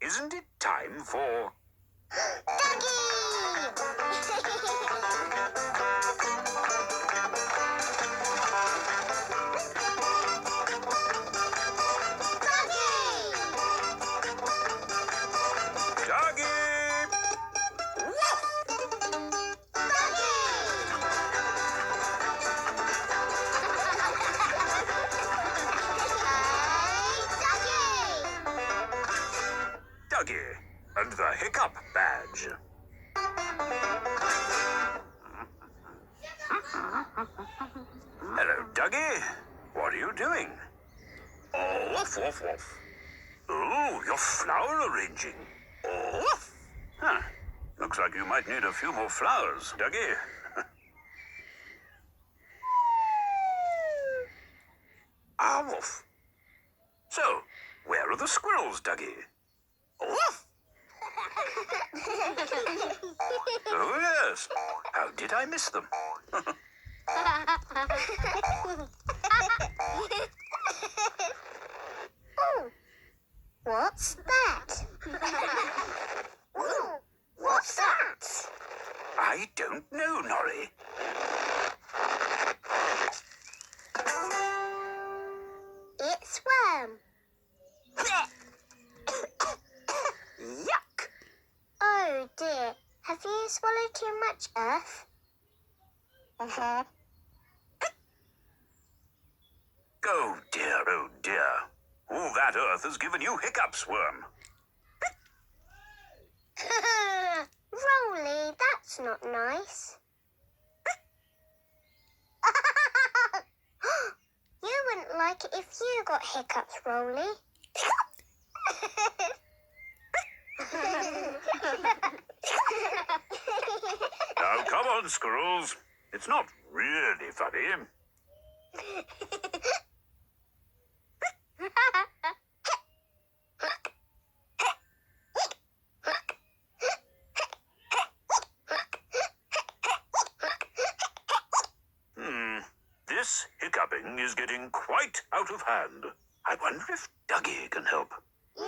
isn't it time for... Duggee! Duggee! Duggee and the Hiccup badge. Hello, Duggee. What are you doing? Oh, woof, woof, woof. Oh, you're flower arranging. Oh, woof. Huh. Looks like you might need a few more flowers, Duggee. Ah, woof. So, where are the squirrels, Duggee? Woof. Oh, yes. How did I miss them? Oh, what's that? Ooh, what's that? I don't know, Norrie. It's worm. Yuck! Oh dear, have you swallowed too much earth? Oh dear, oh dear. All that earth has given you hiccups, worm. Rolly, that's not nice. You wouldn't like it if you got hiccups, Rolly. Now, come on, squirrels. It's not really funny. This hiccuping is getting quite out of hand. I wonder if Duggee can help. Yay!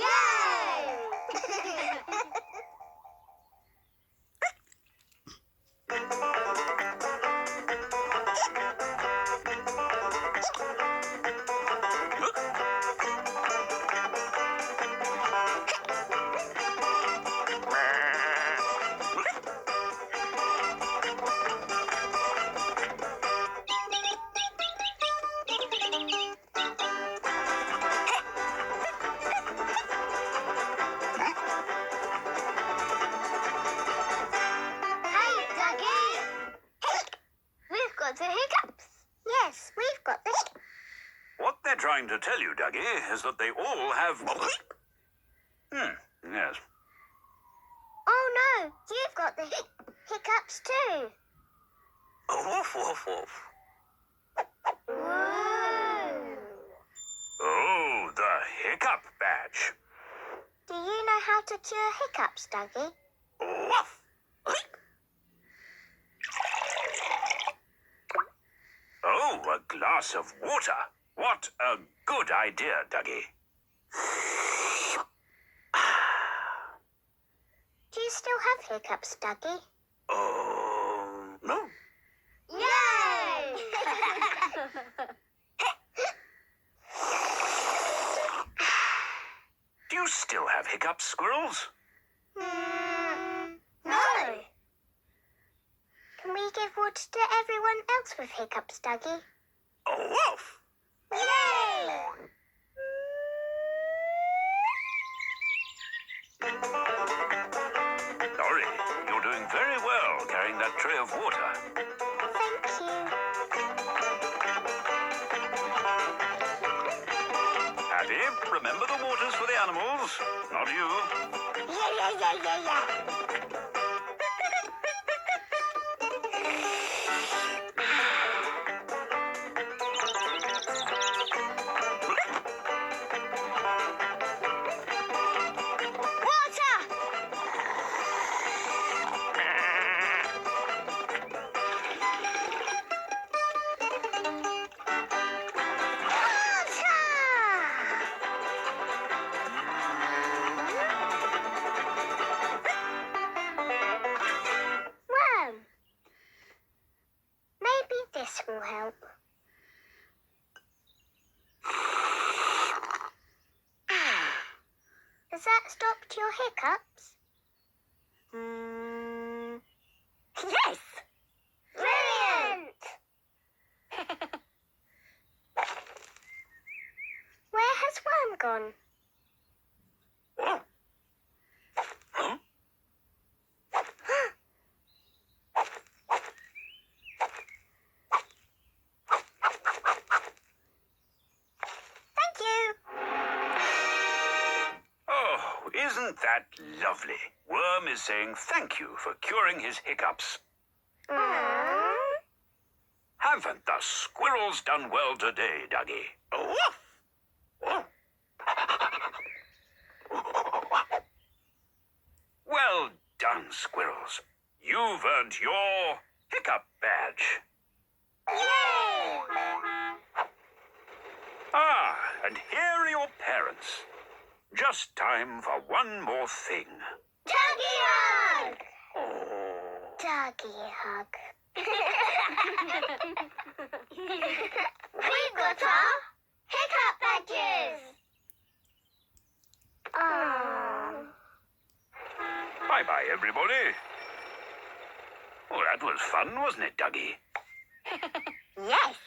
The hiccups. Yes, we've got the What they're trying to tell you, Duggee, is that they all have... yes. Oh no, you've got the hiccups too. Woof, woof, woof. Whoa. Oh, the Hiccup badge. Do you know how to cure hiccups, Duggee? Woof. Oh, a glass of water. What a good idea, Duggee. Do you still have hiccups, Duggee? Oh, no. Yay! Do you still have hiccups, squirrels? No. Can we give water to everyone else with hiccups, Duggee? Oh, woof. Yay! Norrie, you're doing very well carrying that tray of water. Thank you. Hattie, remember the water's for the animals, not you. Yeah. Has that stopped your hiccups? Yes! Brilliant! Where has Worm gone? Oh. Huh? Thank you. Oh, isn't that lovely? Worm is saying thank you for curing his hiccups. Aww. Haven't the squirrels done well today, Duggee? Oh, woof! Oh. Well done, squirrels. You've earned your hiccup badge. Yay! Ah, and here are your parents. Just time for one more thing. Duggee hug! Oh. Duggee hug. We've got our hiccup badges. Oh. Bye-bye, everybody. Oh, that was fun, wasn't it, Duggee? Yes!